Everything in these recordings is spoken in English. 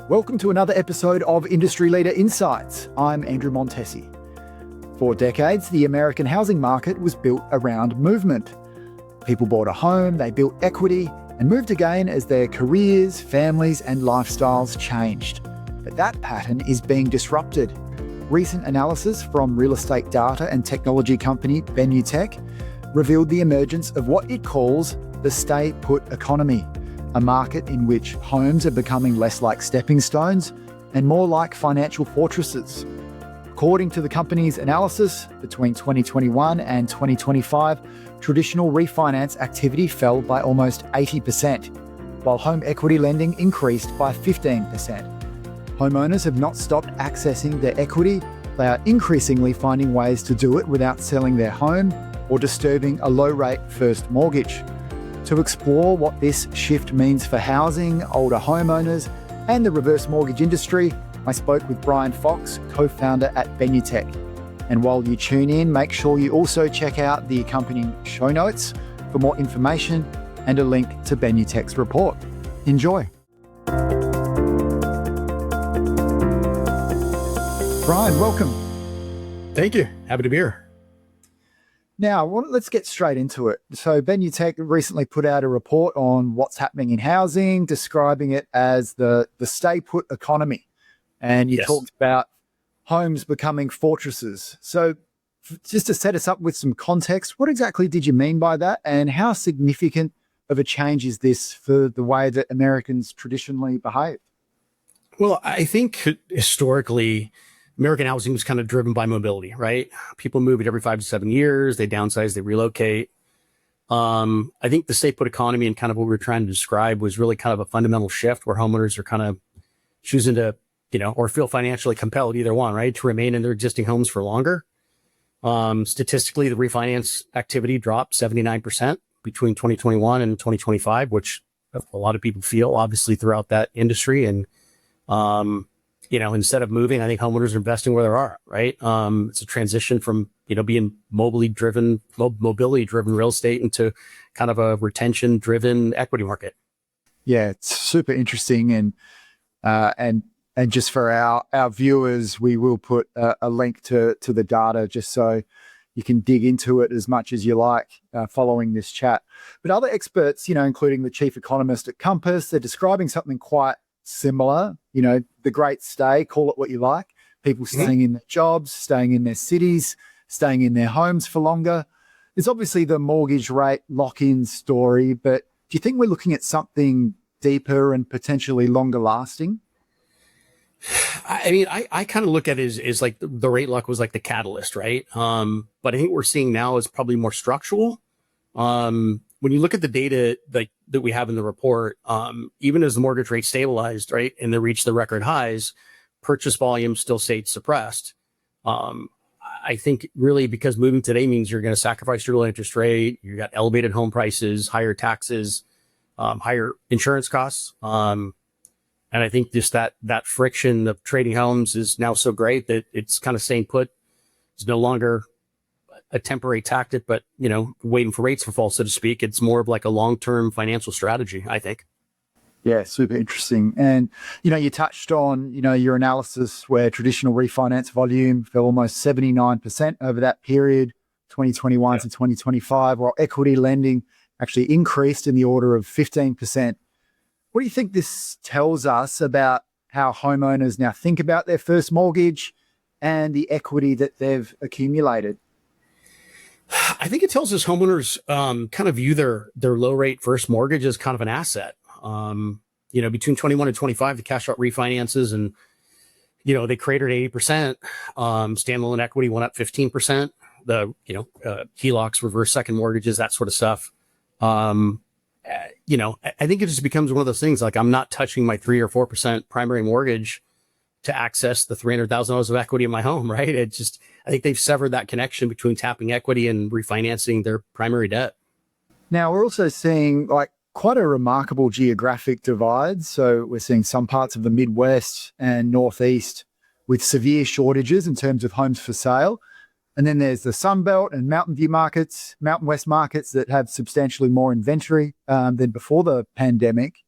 Welcome to another episode of Industry Leader Insights. I'm Andrew Montesi. For decades, the American housing market was built around movement. People bought a home, they built equity, and moved again as their careers, families, and lifestyles changed. But that pattern is being disrupted. Recent analysis from real estate data and technology company Benutech revealed the emergence of what it calls the stay-put economy, a market in which homes are becoming less like stepping stones and more like financial fortresses. According to the company's analysis, between 2021 and 2025, traditional refinance activity fell by almost 80%, while home equity lending increased by 15%. Homeowners have not stopped accessing their equity. They are increasingly finding ways to do it without selling their home or disturbing a low-rate first mortgage. To explore what this shift means for housing, older homeowners, and the reverse mortgage industry, I spoke with Brian Fox, co-founder at Benutech. And while you tune in, make sure you also check out the accompanying show notes for more information and a link to Benutech's report. Enjoy. Brian, welcome. Thank you. Happy to be here. Now, let's get straight into it. So Benutech recently put out a report on what's happening in housing, describing it as the stay-put economy. And you talked about homes becoming fortresses. So just to set us up with some context, what exactly did you mean by that? And how significant of a change is this for the way that Americans traditionally behave? Well, I think historically, American housing was kind of driven by mobility, right? People move it every 5 to 7 years. They downsize, they relocate. I think the stay-put economy and kind of what we were trying to describe was really kind of a fundamental shift where homeowners are kind of choosing to, or feel financially compelled, either one, right, to remain in their existing homes for longer. Statistically, the refinance activity dropped 79% between 2021 and 2025, which a lot of people feel obviously throughout that industry. And, instead of moving, I think homeowners are investing where they are, right? It's a transition from, being mobility-driven real estate into kind of a retention-driven equity market. Yeah, it's super interesting. And just for our viewers, we will put a link to the data just so you can dig into it as much as you like following this chat. But other experts, including the chief economist at Compass, they're describing something quite similar, the great stay, call it what you like, people staying in their jobs, staying in their cities, staying in their homes for longer. There's obviously the mortgage rate lock-in story, but do you think we're looking at something deeper and potentially longer lasting? I mean, I kind of look at it as like the rate lock was like the catalyst, right? But I think what we're seeing now is probably more structural. When you look at the data that we have in the report, even as the mortgage rate stabilized, right, and they reached the record highs, purchase volume still stayed suppressed. I think really because moving today means you're going to sacrifice your low interest rate, you got elevated home prices, higher taxes, higher insurance costs. And I think just that friction of trading homes is now so great that it's kind of staying put. It's no longer a temporary tactic, but, waiting for rates to fall, so to speak. It's more of like a long-term financial strategy, I think. Yeah, super interesting. And, you touched on, your analysis where traditional refinance volume fell almost 79% over that period, 2021 to 2025, while equity lending actually increased in the order of 15%. What do you think this tells us about how homeowners now think about their first mortgage and the equity that they've accumulated? I think it tells us homeowners kind of view their low rate first mortgage as kind of an asset. Between 21 and 25, the cash out refinances and, they created 80%. Standalone equity went up 15%. The, HELOCs, reverse second mortgages, that sort of stuff. I think it just becomes one of those things like I'm not touching my 3 or 4% primary mortgage to access the $300,000 of equity in my home, right? I think they've severed that connection between tapping equity and refinancing their primary debt. Now, we're also seeing quite a remarkable geographic divide. So we're seeing some parts of the Midwest and Northeast with severe shortages in terms of homes for sale. And then there's the Sun Belt and Mountain West markets that have substantially more inventory than before the pandemic.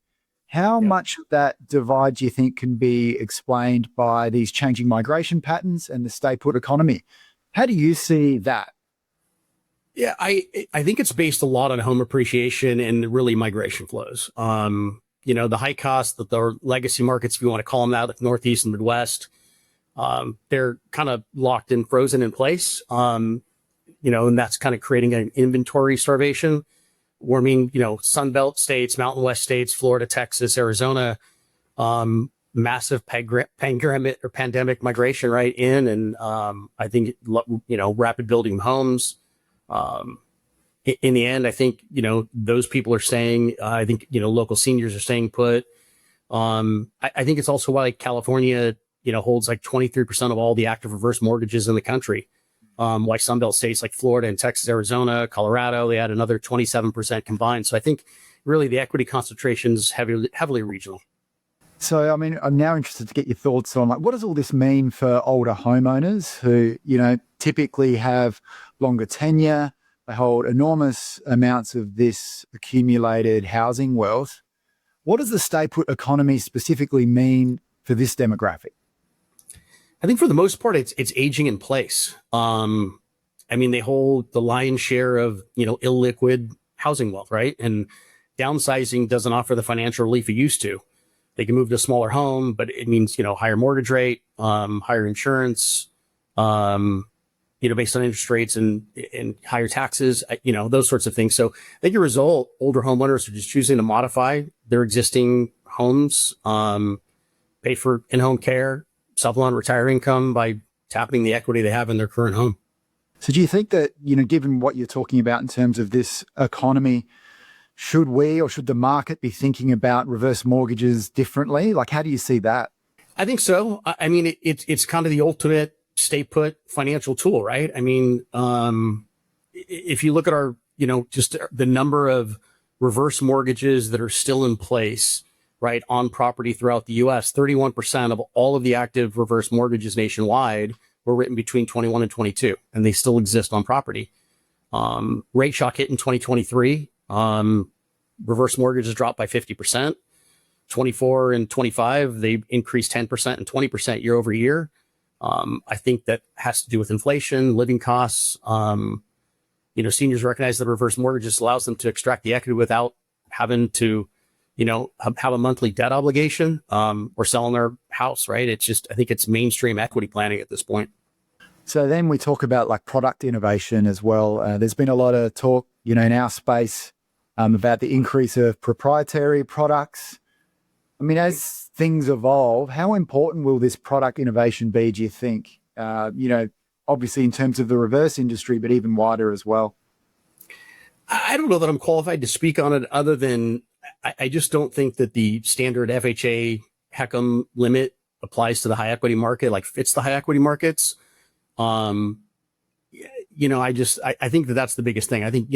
How Yeah. much of that divide do you think can be explained by these changing migration patterns and the stay put economy? How do you see that? Yeah, I think it's based a lot on home appreciation and really migration flows. The high cost that the legacy markets, if you want to call them that, like Northeast and Midwest, they're kind of locked in, frozen in place. And that's kind of creating an inventory starvation. Warming, Sunbelt states, Mountain West states, Florida, Texas, Arizona, massive pandemic migration right in. And I think, rapid building homes. In the end, I think, those people are staying. I think, local seniors are staying put. I think it's also why California, holds like 23% of all the active reverse mortgages in the country. Why Sunbelt states like Florida and Texas, Arizona, Colorado, they had another 27% combined. So I think really the equity concentration is heavily regional. So, I mean, I'm now interested to get your thoughts on, like, what does all this mean for older homeowners who, typically have longer tenure? They hold enormous amounts of this accumulated housing wealth. What does the stay put economy specifically mean for this demographic? I think for the most part, it's aging in place. They hold the lion's share of, illiquid housing wealth, right? And downsizing doesn't offer the financial relief it used to. They can move to a smaller home, but it means, higher mortgage rate, higher insurance, based on interest rates and higher taxes, those sorts of things. So I think your result, older homeowners are just choosing to modify their existing homes, pay for in-home care, supplement retire income by tapping the equity they have in their current home. So do you think that, given what you're talking about in terms of this economy, should we or should the market be thinking about reverse mortgages differently? Like, how do you see that? I think so. It's kind of the ultimate stay put financial tool, right? If you look at our, just the number of reverse mortgages that are still in place, right, on property throughout the U.S., 31% of all of the active reverse mortgages nationwide were written between 21 and 22, and they still exist on property. Rate shock hit in 2023. Reverse mortgages dropped by 50%. 24 and 25, they increased 10% and 20% year over year. I think that has to do with inflation, living costs. Seniors recognize that reverse mortgages allows them to extract the equity without having to, have a monthly debt obligation, or selling their house, right? I think it's mainstream equity planning at this point. So then we talk about like product innovation as well. There's been a lot of talk, in our space, about the increase of proprietary products. As things evolve, how important will this product innovation be, do you think? Obviously in terms of the reverse industry, but even wider as well. I don't know that I'm qualified to speak on it other than I just don't think that the standard FHA HECM limit applies to the high equity market, like fits the high equity markets. I think that's the biggest thing. I think,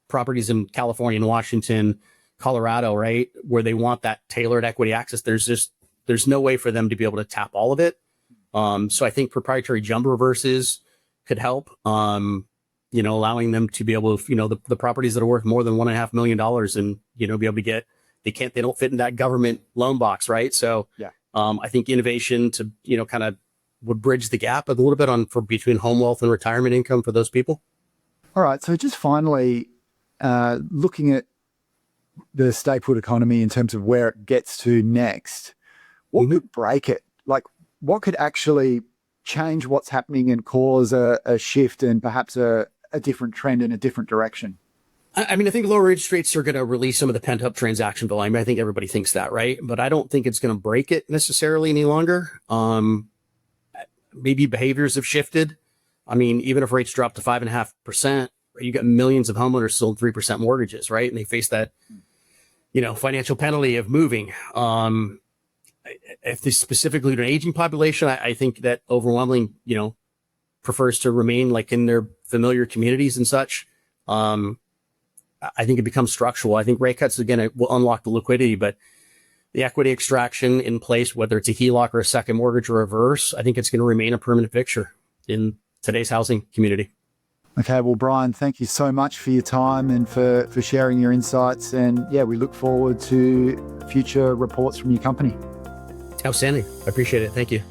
properties in California and Washington, Colorado, right, where they want that tailored equity access, there's no way for them to be able to tap all of it. So I think proprietary jumbo reverses could help, allowing them to be able to, the properties that are worth more than $1.5 million and, be able to get, they don't fit in that government loan box, right? So Yeah. I think innovation to, kind of would bridge the gap a little bit between home wealth and retirement income for those people. All right. So just finally, looking at the stay put economy in terms of where it gets to next, what could break it? Like, what could actually change what's happening and cause a shift and perhaps a different trend in a different direction? I think lower interest rates are going to release some of the pent up transaction volume. I think everybody thinks that, right? But I don't think it's going to break it necessarily any longer. Maybe behaviors have shifted. Even if rates drop to 5.5%, you got millions of homeowners sold 3% mortgages, right? And they face that, financial penalty of moving. If they specifically to an aging population, I think that overwhelmingly, prefers to remain like in their familiar communities and such. I think it becomes structural. I think rate cuts, again, it will unlock the liquidity, but the equity extraction in place, whether it's a HELOC or a second mortgage or reverse, I think it's going to remain a permanent fixture in today's housing community. Okay, well, Brian, thank you so much for your time and for sharing your insights. And yeah, we look forward to future reports from your company. Outstanding. I appreciate it. Thank you.